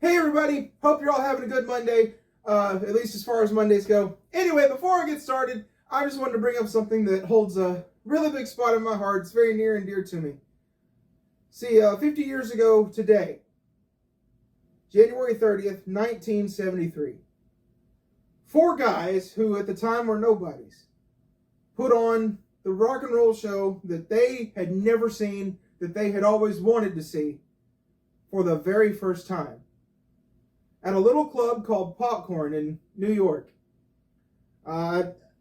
Hey everybody, hope you're all having a good Monday, at least as far as Mondays go. Anyway, before I get started, I just wanted to bring up something that holds a really big spot in my heart. It's very near and dear to me. See, 50 years ago today, January 30th, 1973, four guys who at the time were nobodies put on the rock and roll show that they had never seen, that they had always wanted to see for the very first time, at a little club called Popcorn in New York.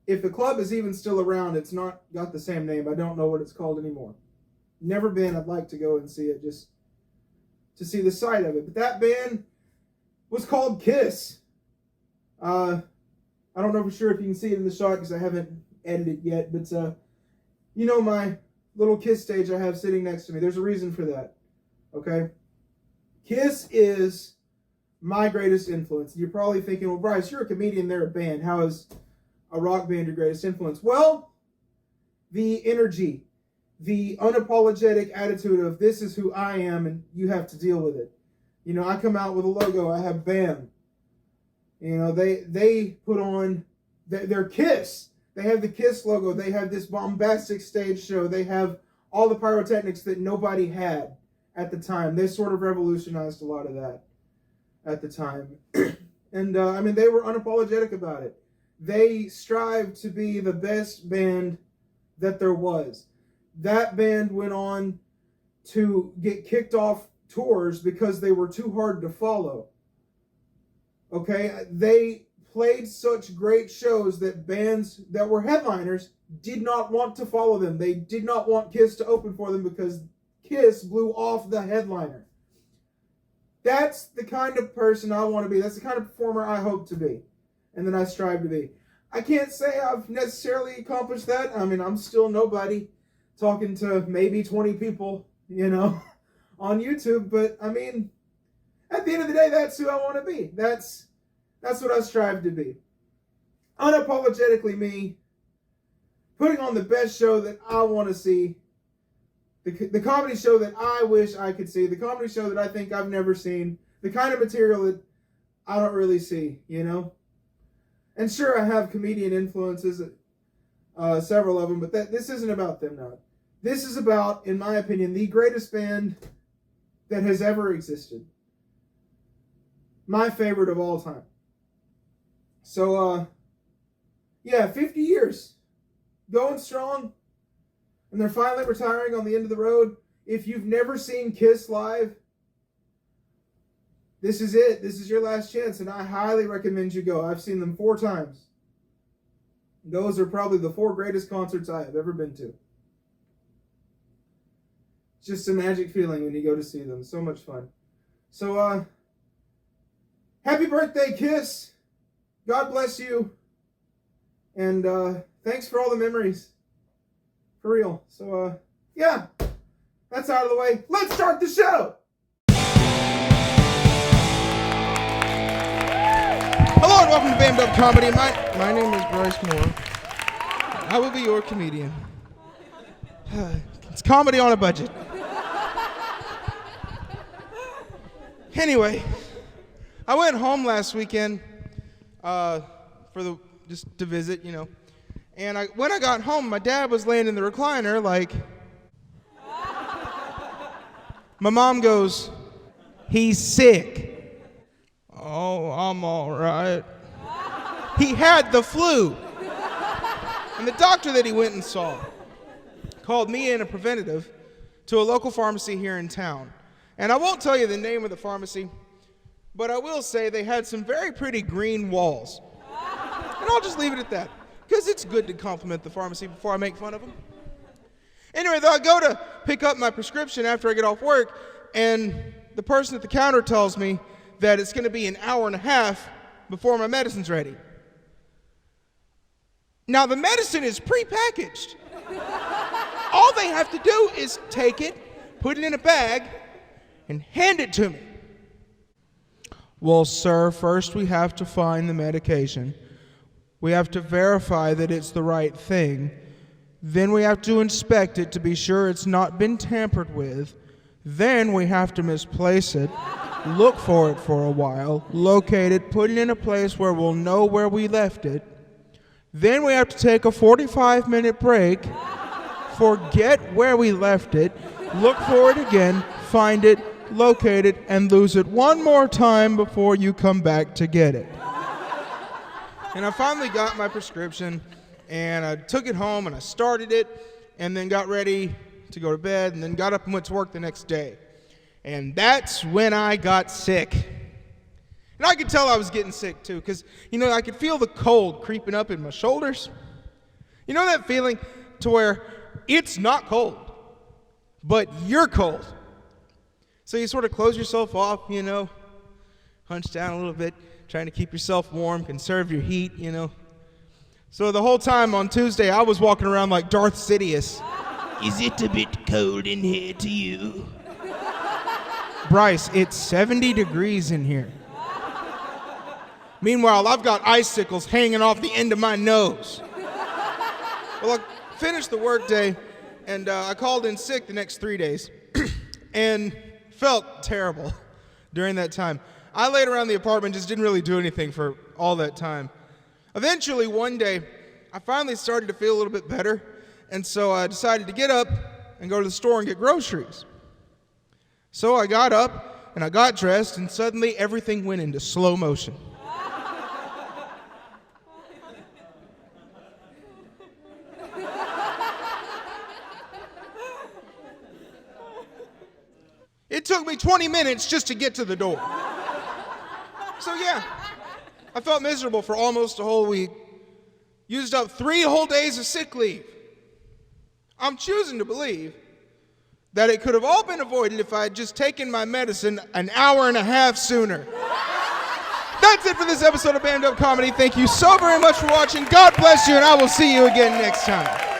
If the club is even still around, it's not got the same name. I don't know what it's called anymore. Never been. I'd like to go and see it just to see the site of it. But that band was called Kiss. I don't know for sure if you can see it in the shot because I haven't edited yet. But you know my little Kiss stage I have sitting next to me. There's a reason for that. Okay? Kiss is my greatest influence. You're probably thinking, well, Bryce, you're a comedian, they're a band. How is a rock band your greatest influence? Well, the energy, the unapologetic attitude of this is who I am and you have to deal with it. You know, I come out with a logo. I have BAM. You know, they put on their Kiss. They have the Kiss logo. They have this bombastic stage show. They have all the pyrotechnics that nobody had at the time. They sort of revolutionized a lot of that at the time. And I mean, they were unapologetic about it. They strived to be the best band that there was. That band went on to get kicked off tours because they were too hard to follow. Okay? They played such great shows that bands that were headliners did not want to follow them. They did not want Kiss to open for them because Kiss blew off the headliner. That's the kind of person I want to be. That's the kind of performer I hope to be and that I strive to be. I can't say I've necessarily accomplished that. I mean, I'm still nobody talking to maybe 20 people, you know, on YouTube. But, I mean, at the end of the day, that's who I want to be. That's what I strive to be. Unapologetically me, putting on the best show that I want to see. The comedy show that I wish I could see. The comedy show that I think I've never seen. The kind of material that I don't really see, you know. And sure, I have comedian influences, several of them, but this isn't about them now. This is about, in my opinion, the greatest band that has ever existed. My favorite of all time. So, yeah, 50 years. Going strong. And they're finally retiring on the end of the road. If you've never seen Kiss live, this is it. This is your last chance, and I highly recommend you go. I've seen them 4 times. Those are probably the 4 greatest concerts I have ever been to. It's just a magic feeling when you go to see them. So much fun. So, happy birthday, Kiss. God bless you. And thanks for all the memories. For real. So, yeah. That's out of the way. Let's start the show! Hello and welcome to Bammed Up Comedy. My name is Bryce Moore. I will be your comedian. It's comedy on a budget. Anyway, I went home last weekend just to visit, you know. And when I got home, my dad was laying in the recliner like... My mom goes, "He's sick." "Oh, I'm all right." He had the flu. And the doctor that he went and saw called me in a preventative to a local pharmacy here in town. And I won't tell you the name of the pharmacy, but I will say they had some very pretty green walls. And I'll just leave it at that, because it's good to compliment the pharmacy before I make fun of them. Anyway, though, I go to pick up my prescription after I get off work, and the person at the counter tells me that it's going to be an hour and a half before my medicine's ready. Now, the medicine is prepackaged. All they have to do is take it, put it in a bag, and hand it to me. "Well, sir, first we have to find the medication. We have to verify that it's the right thing. Then we have to inspect it to be sure it's not been tampered with. Then we have to misplace it. look for it for a while, locate it, put it in a place where we'll know where we left it. Then we have to take a 45-minute break, forget where we left it, look for it again, find it, locate it, and lose it one more time before you come back to get it. And I finally got my prescription, and I took it home, and I started it, and then got ready to go to bed, and then got up and went to work the next day. And that's when I got sick. And I could tell I was getting sick, too, because, I could feel the cold creeping up in my shoulders. You know that feeling to where it's not cold, but you're cold. So you sort of close yourself off, hunch down a little bit, trying to keep yourself warm, conserve your heat, So the whole time on Tuesday, I was walking around like Darth Sidious. Is it a bit cold in here to you? Bryce, it's 70 degrees in here. Meanwhile, I've got icicles hanging off the end of my nose. Well, I finished the workday, and I called in sick the next 3 days, and felt terrible during that time. I laid around the apartment, just didn't really do anything for all that time. Eventually, one day, I finally started to feel a little bit better, and so I decided to get up and go to the store and get groceries. So I got up, and I got dressed, and suddenly everything went into slow motion. It took me 20 minutes just to get to the door. So yeah, I felt miserable for almost a whole week. Used up 3 whole days of sick leave. I'm choosing to believe that it could have all been avoided if I had just taken my medicine an hour and a half sooner. That's it for this episode of Bammed Up Comedy. Thank you so very much for watching. God bless you, and I will see you again next time.